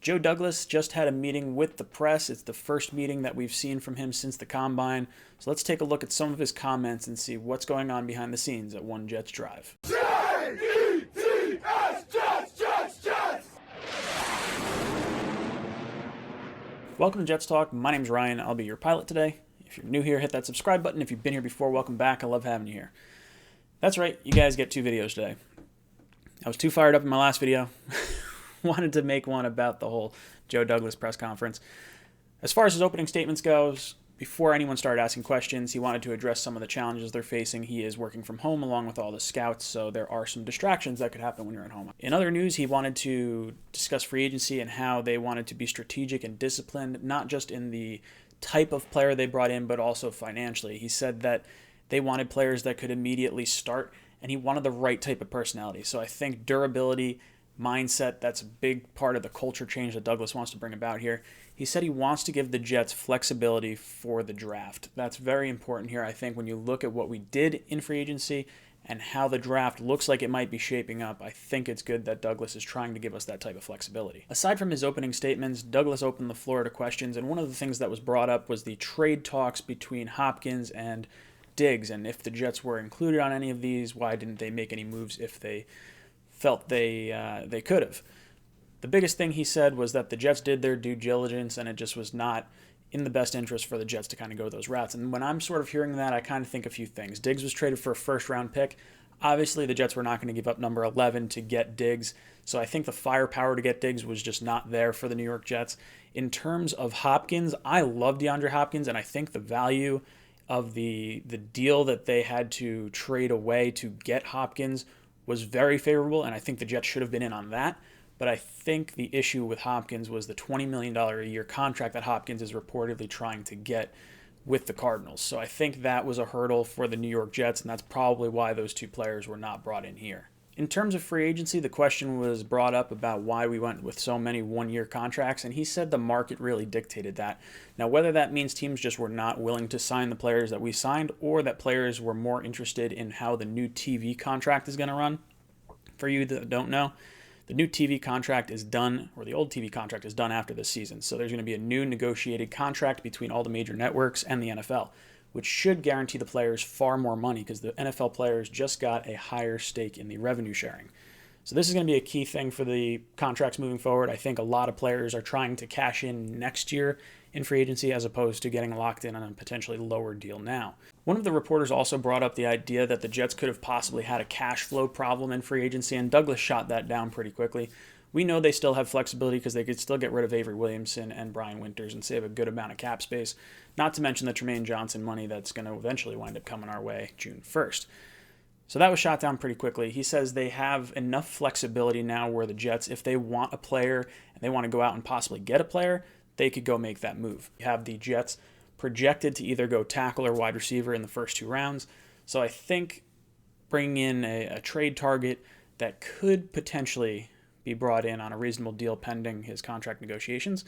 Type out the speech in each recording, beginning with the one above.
Joe Douglas just had a meeting with the press. It's the first meeting that we've seen from him since the Combine. So let's take a look at some of his comments and see what's going on behind the scenes at One Jets Drive. Jets, Jets, Jets! Welcome to Jets Talk. My name's Ryan. I'll be your pilot today. If you're new here, hit that subscribe button. If you've been here before, welcome back. I love having you here. That's right, you guys get 2 videos today. I was too fired up in my last video. Wanted to make one about the whole Joe Douglas press conference. As far as his opening statements goes, before anyone started asking questions, he wanted to address some of the challenges they're facing. He is working from home along with all the scouts, so there are some distractions that could happen when you're at home. In other news, he wanted to discuss free agency and how they wanted to be strategic and disciplined, not just in the type of player they brought in, but also financially. He said that they wanted players that could immediately start, and he wanted the right type of personality. So I think durability, mindset, that's a big part of the culture change that Douglas wants to bring about here. He said he wants to give the Jets flexibility for the draft. That's very important here, I think, when you look at what we did in free agency and how the draft looks like it might be shaping up. I think it's good that Douglas is trying to give us that type of flexibility. Aside from his opening statements, Douglas opened the floor to questions, and one of the things that was brought up was the trade talks between Hopkins and Diggs, and if the Jets were included on any of these, why didn't they make any moves if they felt they could have. The biggest thing he said was that the Jets did their due diligence and it just was not in the best interest for the Jets to kind of go those routes. And when I'm sort of hearing that, I kind of think a few things. Diggs was traded for a first-round pick. Obviously, the Jets were not going to give up number 11 to get Diggs, so I think the firepower to get Diggs was just not there for the New York Jets. In terms of Hopkins, I love DeAndre Hopkins, and I think the value of the deal that they had to trade away to get Hopkins was very favorable, and I think the Jets should have been in on that. But I think the issue with Hopkins was the $20 million a year contract that Hopkins is reportedly trying to get with the Cardinals. So I think that was a hurdle for the New York Jets, and that's probably why those 2 players were not brought in here. In terms of free agency, the question was brought up about why we went with so many one-year contracts, and he said the market really dictated that. Now, whether that means teams just were not willing to sign the players that we signed, or that players were more interested in how the new TV contract is going to run, for you that don't know, the new TV contract is done, or the old TV contract is done after this season. So there's going to be a new negotiated contract between all the major networks and the NFL, which should guarantee the players far more money because the NFL players just got a higher stake in the revenue sharing. So this is going to be a key thing for the contracts moving forward. I think a lot of players are trying to cash in next year in free agency as opposed to getting locked in on a potentially lower deal now. One of the reporters also brought up the idea that the Jets could have possibly had a cash flow problem in free agency, and Douglas shot that down pretty quickly. We know they still have flexibility because they could still get rid of Avery Williamson and Brian Winters and save a good amount of cap space, not to mention the Tremaine Johnson money that's going to eventually wind up coming our way June 1st. So that was shot down pretty quickly. He says they have enough flexibility now where the Jets, if they want a player and they want to go out and possibly get a player, they could go make that move. You have the Jets projected to either go tackle or wide receiver in the first 2 rounds. So I think bringing in a trade target that could potentially be brought in on a reasonable deal pending his contract negotiations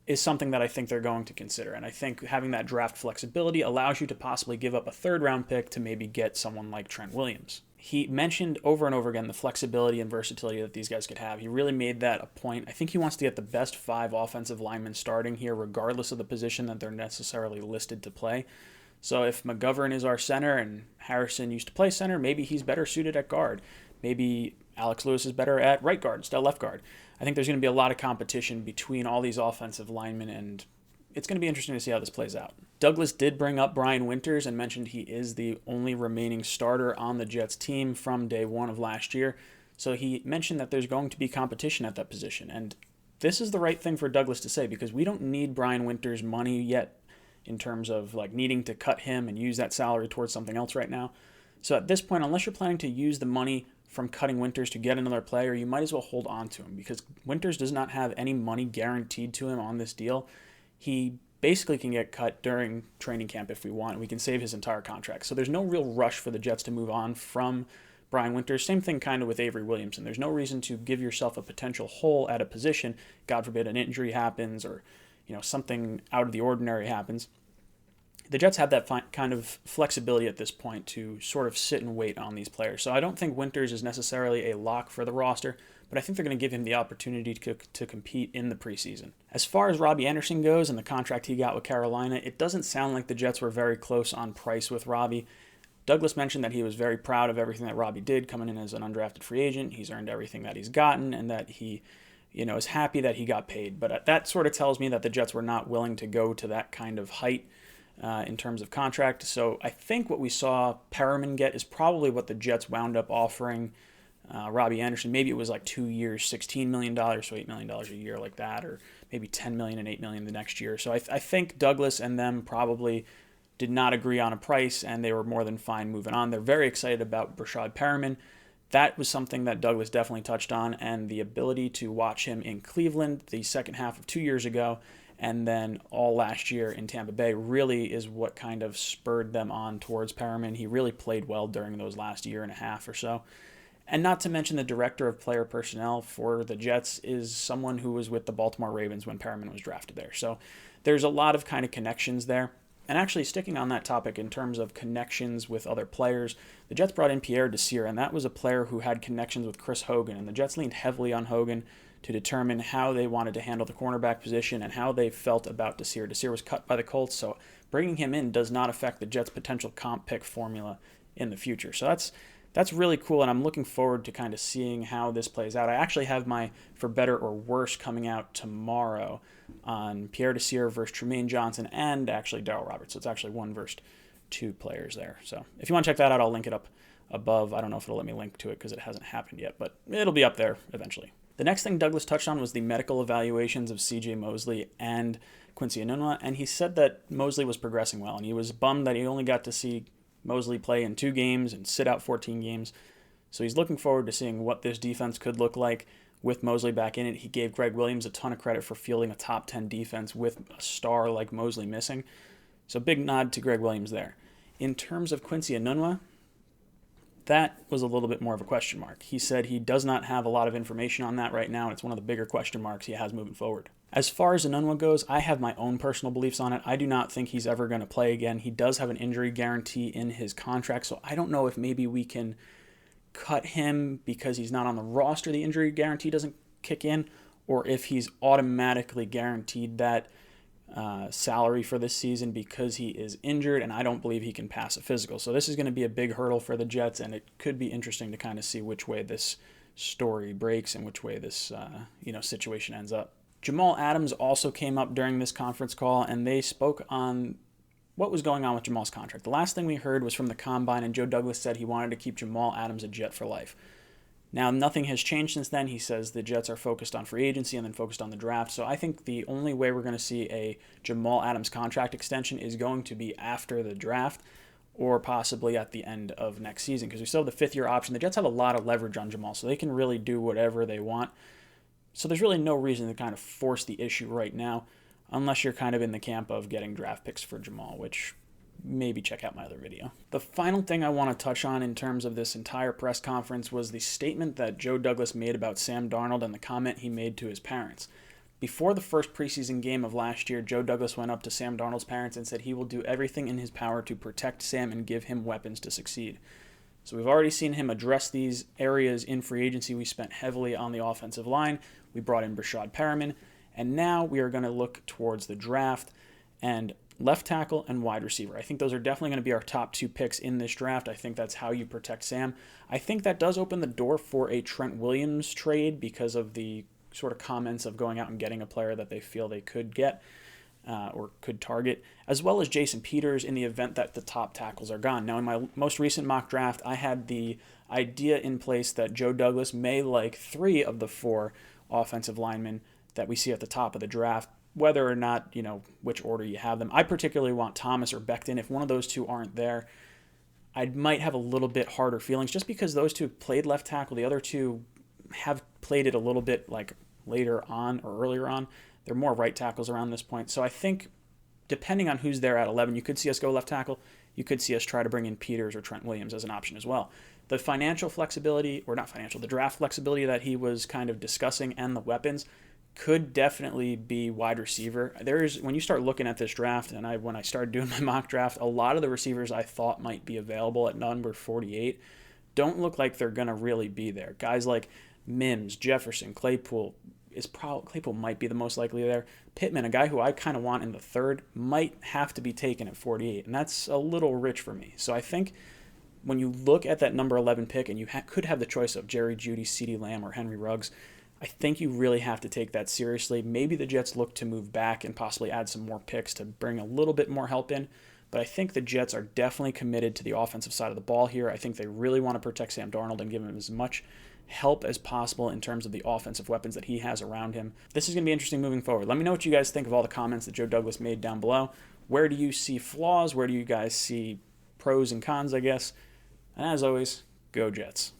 is something that I think they're going to consider. And I think having that draft flexibility allows you to possibly give up a 3rd-round pick to maybe get someone like Trent Williams. He mentioned over and over again the flexibility and versatility that these guys could have. He really made that a point. I think he wants to get the best 5 offensive linemen starting here, regardless of the position that they're necessarily listed to play. So if McGovern is our center and Harrison used to play center, maybe he's better suited at guard. Maybe Alex Lewis is better at right guard instead of left guard. I think there's going to be a lot of competition between all these offensive linemen, and it's going to be interesting to see how this plays out. Douglas did bring up Brian Winters and mentioned he is the only remaining starter on the Jets team from day 1 of last year. So he mentioned that there's going to be competition at that position. And this is the right thing for Douglas to say because we don't need Brian Winters' money yet in terms of like needing to cut him and use that salary towards something else right now. So at this point, unless you're planning to use the money from cutting Winters to get another player, you might as well hold on to him because Winters does not have any money guaranteed to him on this deal. He basically can get cut during training camp if we want. We can save his entire contract. So there's no real rush for the Jets to move on from Brian Winters. Same thing kind of with Avery Williamson. There's no reason to give yourself a potential hole at a position. God forbid an injury happens or something out of the ordinary happens. The Jets have that kind of flexibility at this point to sort of sit and wait on these players. So I don't think Winters is necessarily a lock for the roster, but I think they're going to give him the opportunity to compete in the preseason. As far as Robbie Anderson goes and the contract he got with Carolina, it doesn't sound like the Jets were very close on price with Robbie. Douglas mentioned that he was very proud of everything that Robbie did coming in as an undrafted free agent. He's earned everything that he's gotten, and that he, is happy that he got paid. But that sort of tells me that the Jets were not willing to go to that kind of height in terms of contract. So I think what we saw Perriman get is probably what the Jets wound up offering Robbie Anderson. Maybe it was like 2 years, $16 million, so $8 million a year like that, or maybe $10 million and $8 million the next year. So I think Douglas and them probably did not agree on a price, and they were more than fine moving on. They're very excited about Brashad Perriman. That was something that Douglas definitely touched on, and the ability to watch him in Cleveland the second half of 2 years ago and then all last year in Tampa Bay really is what kind of spurred them on towards Perriman. He really played well during those last year and a half or so. And not to mention the director of player personnel for the Jets is someone who was with the Baltimore Ravens when Perriman was drafted there. So there's a lot of kind of connections there. And actually, sticking on that topic in terms of connections with other players, the Jets brought in Pierre Desir, and that was a player who had connections with Chris Hogan. And the Jets leaned heavily on Hogan to determine how they wanted to handle the cornerback position and how they felt about Desir. Desir was cut by the Colts, so bringing him in does not affect the Jets' potential comp pick formula in the future. So that's really cool, and I'm looking forward to kind of seeing how this plays out. I actually have my For Better or Worse coming out tomorrow on Pierre Desir versus Trumaine Johnson and actually Darryl Roberts. So it's actually 1 versus 2 players there. So if you want to check that out, I'll link it up above. I don't know if it'll let me link to it because it hasn't happened yet, but it'll be up there eventually. The next thing Douglas touched on was the medical evaluations of C.J. Mosley and Quincy Enunwa, and he said that Mosley was progressing well, and he was bummed that he only got to see Mosley play in 2 games and sit out 14 games. So he's looking forward to seeing what this defense could look like with Mosley back in it. He gave Greg Williams a ton of credit for fielding a top 10 defense with a star like Mosley missing. So big nod to Greg Williams there. In terms of Quincy Enunwa, that was a little bit more of a question mark. He said he does not have a lot of information on that right now, and it's one of the bigger question marks he has moving forward. As far as Enunwa goes, I have my own personal beliefs on it. I do not think he's ever going to play again. He does have an injury guarantee in his contract, so I don't know if maybe we can cut him because he's not on the roster, the injury guarantee doesn't kick in, or if he's automatically guaranteed that salary for this season because he is injured, and I don't believe he can pass a physical. So this is going to be a big hurdle for the Jets, and it could be interesting to kind of see which way this story breaks and which way this situation ends up. Jamal Adams also came up during this conference call, and they spoke on what was going on with Jamal's contract. The last thing we heard was from the Combine, and Joe Douglas said he wanted to keep Jamal Adams a Jet for life. Now, nothing has changed since then. He says the Jets are focused on free agency and then focused on the draft. So I think the only way we're going to see a Jamal Adams contract extension is going to be after the draft or possibly at the end of next season because we still have the 5th-year option. The Jets have a lot of leverage on Jamal, so they can really do whatever they want. So there's really no reason to kind of force the issue right now unless you're kind of in the camp of getting draft picks for Jamal, which maybe check out my other video. The final thing I want to touch on in terms of this entire press conference was the statement that Joe Douglas made about Sam Darnold and the comment he made to his parents. Before the first preseason game of last year, Joe Douglas went up to Sam Darnold's parents and said he will do everything in his power to protect Sam and give him weapons to succeed. So we've already seen him address these areas in free agency. We spent heavily on the offensive line. We brought in Brashad Perriman, and now we are going to look towards the draft and left tackle and wide receiver. I think those are definitely going to be our top 2 picks in this draft. I think that's how you protect Sam. I think that does open the door for a Trent Williams trade because of the sort of comments of going out and getting a player that they feel they could get or could target, as well as Jason Peters in the event that the top tackles are gone. Now, in my most recent mock draft, I had the idea in place that Joe Douglas may like 3 of the 4 offensive linemen that we see at the top of the draft, whether or not, which order you have them. I particularly want Thomas or Becton. If one of those 2 aren't there, I might have a little bit harder feelings just because those 2 played left tackle. The other 2 have played it a little bit like later on or earlier on. They're more right tackles around this point. So I think depending on who's there at 11, you could see us go left tackle. You could see us try to bring in Peters or Trent Williams as an option as well. The financial flexibility, or not financial, the draft flexibility that he was kind of discussing and the weapons could definitely be wide receiver. When you start looking at this draft, and when I started doing my mock draft, a lot of the receivers I thought might be available at number 48 don't look like they're going to really be there. Guys like Mims, Jefferson, Claypool might be the most likely there. Pittman, a guy who I kind of want in the third, might have to be taken at 48, and that's a little rich for me. So I think when you look at that number 11 pick and you could have the choice of Jerry Jeudy, CeeDee Lamb, or Henry Ruggs, I think you really have to take that seriously. Maybe the Jets look to move back and possibly add some more picks to bring a little bit more help in. But I think the Jets are definitely committed to the offensive side of the ball here. I think they really want to protect Sam Darnold and give him as much help as possible in terms of the offensive weapons that he has around him. This is going to be interesting moving forward. Let me know what you guys think of all the comments that Joe Douglas made down below. Where do you see flaws? Where do you guys see pros and cons, I guess? And as always, go Jets.